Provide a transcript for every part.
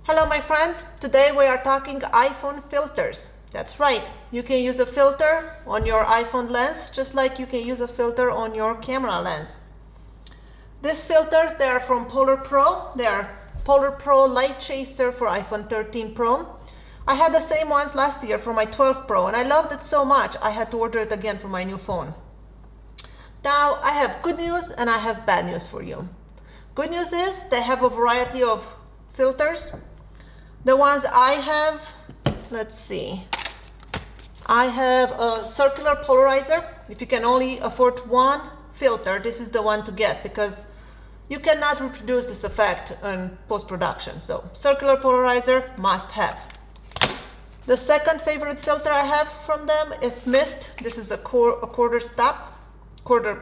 Hello my friends, today we are talking iPhone filters. That's right, you can use a filter on your iPhone lens just like you can use a filter on your camera lens. These filters, they are from Polarpro. They are Polarpro LiteChaser for iPhone 13 Pro. I had the same ones last year for my 12 Pro and I loved it so much I had to order it again for my new phone. Now I have good news and I have bad news for you. Good news is they have a variety of filters. The ones I have, let's see, I have a circular polarizer. If you can only afford one filter, this is the one to get because you cannot reproduce this effect in post-production. So circular polarizer, must have. The second favorite filter I have from them is mist. This is a quarter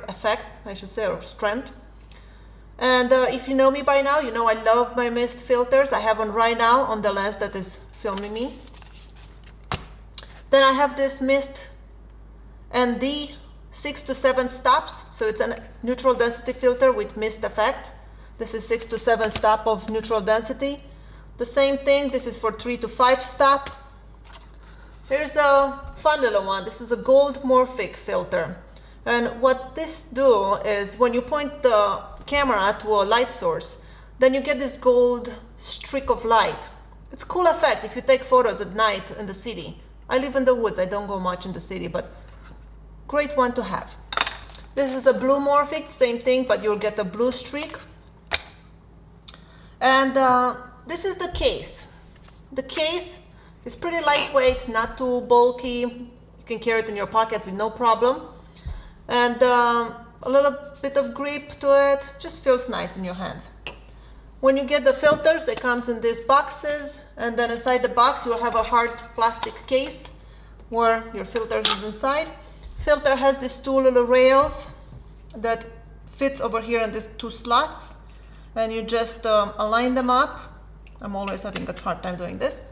effect, I should say, or strength. And if you know me by now, you know I love my mist filters. I have one right now on the lens that is filming me. Then I have this mist ND 6 to 7 stops. So it's a neutral density filter with mist effect. This is 6 to 7 stop of neutral density. The same thing, this is for 3 to 5 stop. Here's a fun little one. This is a gold morphic filter. And what this do is when you point the camera to a light source, then you get this gold streak of light. It's a cool effect if you take photos at night in the city. I live in the woods, I don't go much in the city, but great one to have. This is a blue morphic, same thing, but you'll get a blue streak. And this is the case. The case is pretty lightweight, not too bulky. You can carry it in your pocket with no problem. And a little bit of grip to it, just feels nice in your hands. When you get the filters, it comes in these boxes, and then inside the box you'll have a hard plastic case where your filters is inside. Filter has these two little rails that fits over here in these two slots, and you just align them up. I'm always having a hard time doing this.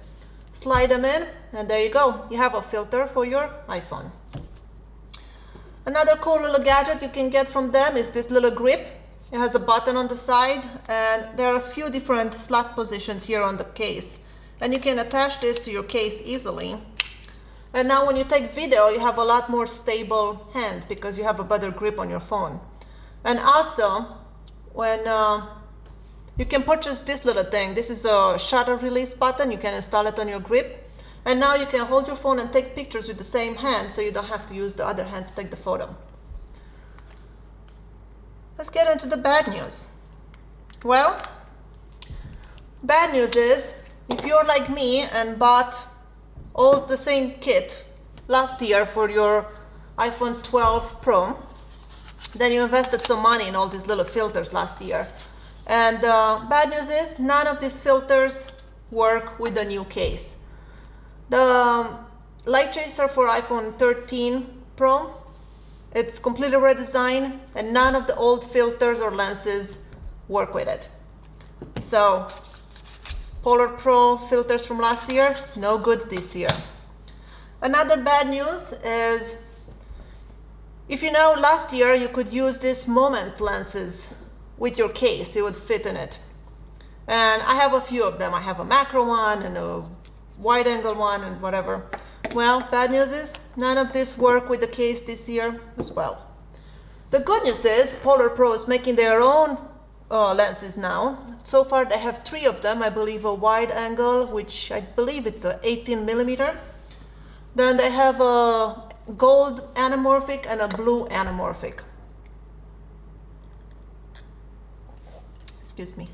Slide them in, and there you go. You have a filter for your iPhone. Another cool little gadget you can get from them is this little grip. It has a button on the side, and there are a few different slot positions here on the case. And you can attach this to your case easily. And now when you take video, you have a lot more stable hand because you have a better grip on your phone. And also, when you can purchase this little thing, this is a shutter release button. You can install it on your grip. And now you can hold your phone and take pictures with the same hand, so you don't have to use the other hand to take the photo. Let's get into the bad news. Well, bad news is, if you're like me and bought all the same kit last year for your iPhone 12 Pro, then you invested some money in all these little filters last year. And bad news is, none of these filters work with the new case. The LiteChaser for iPhone 13 Pro, it's completely redesigned and none of the old filters or lenses work with it. So Polarpro filters from last year, no good this year. Another bad news is, if you know, last year you could use these moment lenses with your case, it would fit in it. And I have a few of them. I have a macro one and a wide angle one and whatever. Well, bad news is none of this work with the case this year as well. The good news is Polarpro is making their own lenses now. So far they have 3 of them. I believe a wide angle, which I believe it's a 18mm. Then they have a gold anamorphic and a blue anamorphic. Excuse me.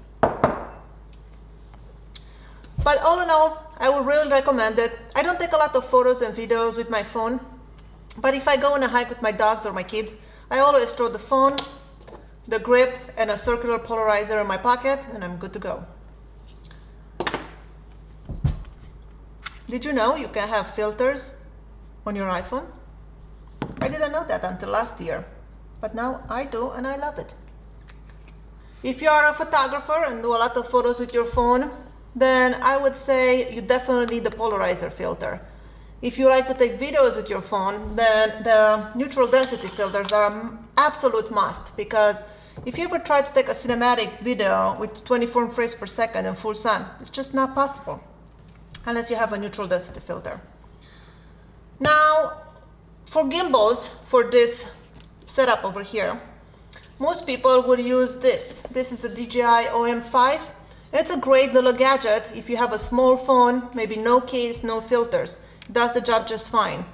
But all in all, I would really recommend it. I don't take a lot of photos and videos with my phone, but if I go on a hike with my dogs or my kids, I always throw the phone, the grip, and a circular polarizer in my pocket, and I'm good to go. Did you know you can have filters on your iPhone? I didn't know that until last year, but now I do, and I love it. If you are a photographer and do a lot of photos with your phone, then I would say you definitely need the polarizer filter. If you like to take videos with your phone, then the neutral density filters are an absolute must, because If you ever try to take a cinematic video with 24 frames per second in full sun, it's just not possible unless you have a neutral density filter. Now, for gimbals, for this setup over here, most people would use this. This is a DJI OM5. It's a great little gadget if you have a small phone, maybe no case, no filters. It does the job just fine.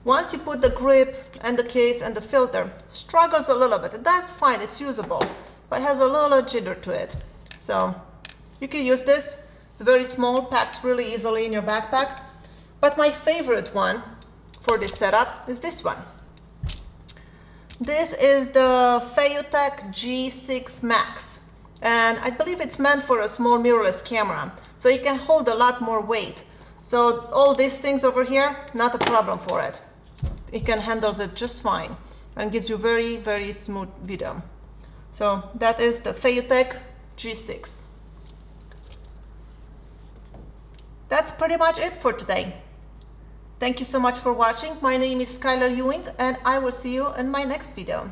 Once you put the grip and the case and the filter, struggles a little bit. That's fine, it's usable, but has a little jitter to it. So you can use this. It's very small, packs really easily in your backpack. But my favorite one for this setup is this one. This is the Feiyutech G6 Max. And I believe it's meant for a small mirrorless camera, so it can hold a lot more weight. So all these things over here, not a problem for it. It can handle it just fine and gives you very, very smooth video. So that is the Feiyutech G6. That's pretty much it for today. Thank you so much for watching. My name is Skylar Ewing, and I will see you in my next video.